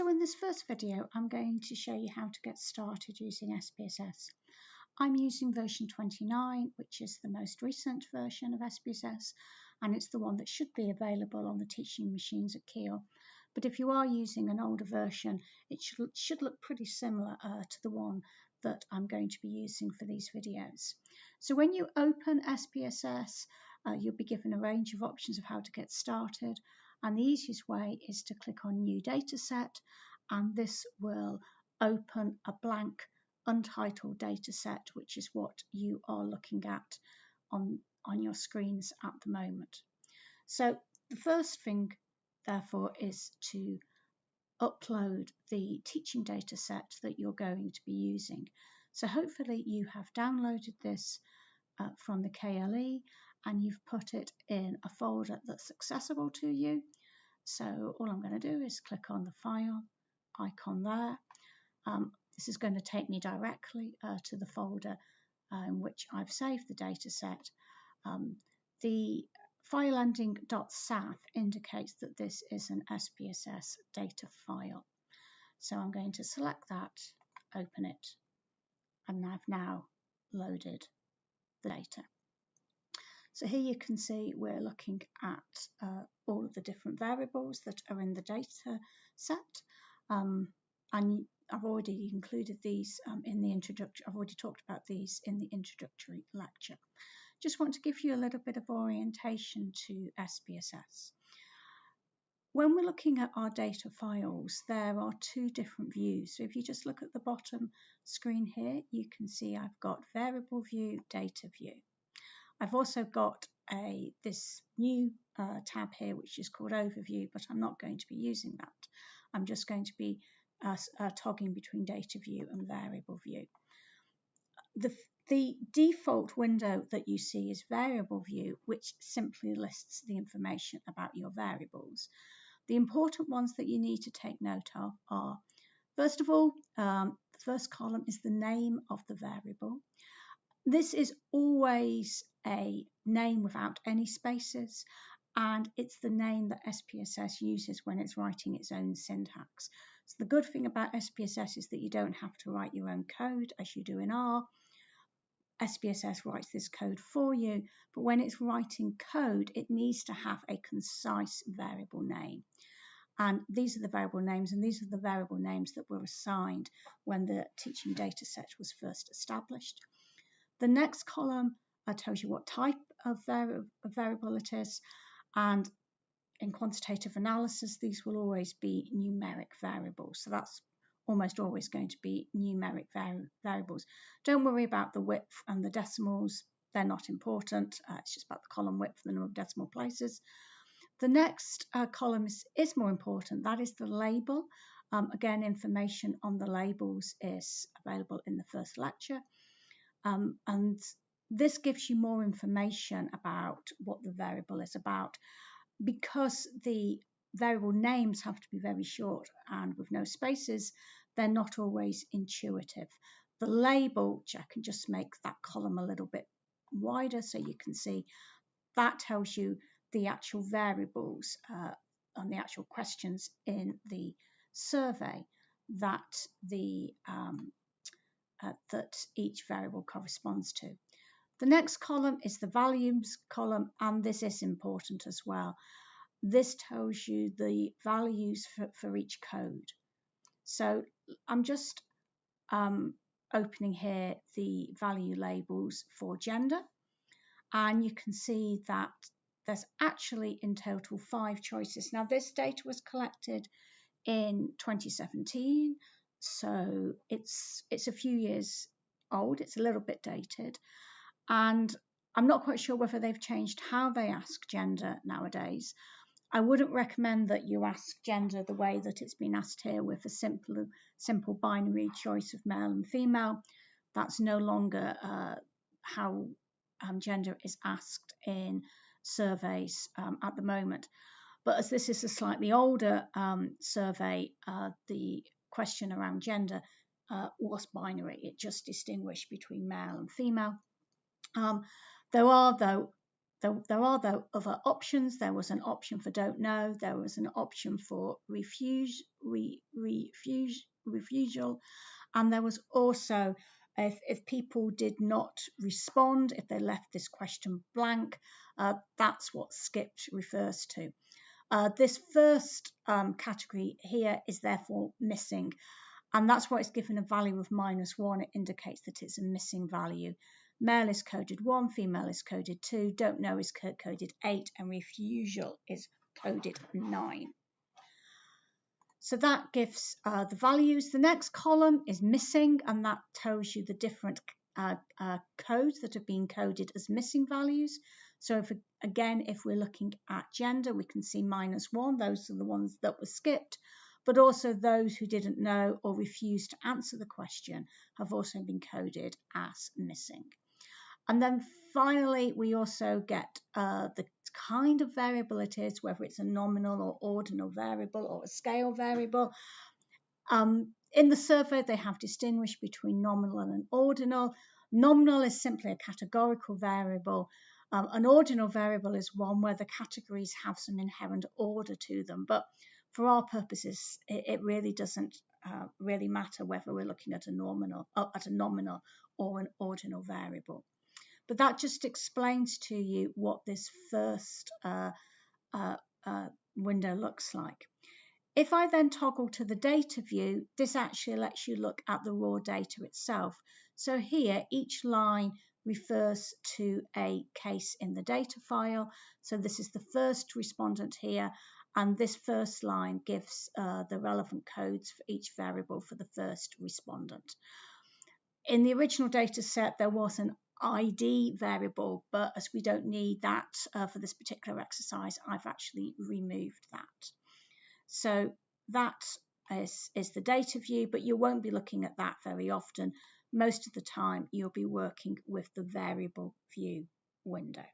So in this first video, I'm going to show you how to get started using SPSS. I'm using version 29, which is the most recent version of SPSS, and it's the one that should be available on the teaching machines at Kiel. But if you are using an older version, it should look pretty similar to the one that I'm going to be using for these videos. So when you open SPSS, you'll be given a range of options of how to get started. And the easiest way is to click on New Dataset, and this will open a blank untitled dataset, which is what you are looking at on your screens at the moment. So the first thing, therefore, is to upload the teaching dataset that you're going to be using. So hopefully you have downloaded this from the KLE and you've put it in a folder that's accessible to you. So all I'm going to do is click on the file icon there. This is going to take me directly to the folder in which I've saved the dataset. The file ending .sath indicates that this is an SPSS data file. So I'm going to select that, open it, and I've now loaded the data. So here you can see we're looking at all of the different variables that are in the data set. And I've already included these in the introduction. I've already talked about these in the introductory lecture. Just want to give you a little bit of orientation to SPSS. When we're looking at our data files, there are two different views. So if you just look at the bottom screen here, you can see I've got variable view, data view. I've also got this new tab here, which is called Overview, but I'm not going to be using that. I'm just going to be toggling between data view and variable view. The default window that you see is variable view, which simply lists the information about your variables. The important ones that you need to take note of are, first of all, the first column is the name of the variable. This is always a name without any spaces, and it's the name that SPSS uses when it's writing its own syntax. So the good thing about SPSS is that you don't have to write your own code as you do in R. SPSS writes this code for you, but when it's writing code, it needs to have a concise variable name. And these are the variable names, and these are the variable names that were assigned when the teaching data set was first established. The next column tells you what type of variable it is, and in quantitative analysis, these will always be numeric variables. So that's almost always going to be numeric variables. Don't worry about the width and the decimals. They're not important. It's just about the column width, the number of decimal places. The next column is more important. That is the label. Again, information on the labels is available in the first lecture. And this gives you more information about what the variable is about. Because the variable names have to be very short and with no spaces, they're not always intuitive. The label, which I can just make that column a little bit wider so you can see, that tells you the actual variables and the actual questions in the survey that that each variable corresponds to. The next column is the values column, and this is important as well. This tells you the values for each code. So I'm just opening here the value labels for gender, and you can see that there's actually in total 5 choices. Now this data was collected in 2017, so it's a few years old. It's a little bit dated, and I'm not quite sure whether they've changed how they ask gender nowadays. I wouldn't recommend that you ask gender the way that it's been asked here, with a simple binary choice of male and female. That's no longer how gender is asked in surveys at the moment. But as this is a slightly older survey, the question around gender was binary. It just distinguished between male and female. There are, though, there are the other options. There was an option for don't know. There was an option for refusal, and there was also if people did not respond, if they left this question blank, that's what skipped refers to. This first category here is therefore missing, and that's why it's given a value of -1. It indicates that it's a missing value. Male is coded 1, female is coded 2, don't know is coded 8, and refusal is coded 9. So that gives the values. The next column is missing, and that tells you the different codes that have been coded as missing values. So if we're looking at gender, we can see -1. Those are the ones that were skipped, but also those who didn't know or refused to answer the question have also been coded as missing. And then finally, we also get the kind of variable it is, whether it's a nominal or ordinal variable or a scale variable. In the survey, they have distinguished between nominal and ordinal. Nominal is simply a categorical variable. An ordinal variable is one where the categories have some inherent order to them. But for our purposes, it really doesn't really matter whether we're looking at a nominal or an ordinal variable. But that just explains to you what this first window looks like. If I then toggle to the data view, this actually lets you look at the raw data itself. So here, each line refers to a case in the data file. So this is the first respondent here, and this first line gives the relevant codes for each variable for the first respondent. In the original data set, there was an ID variable, but as we don't need that for this particular exercise, I've actually removed that. So that is the data view, but you won't be looking at that very often. Most of the time, you'll be working with the variable view window.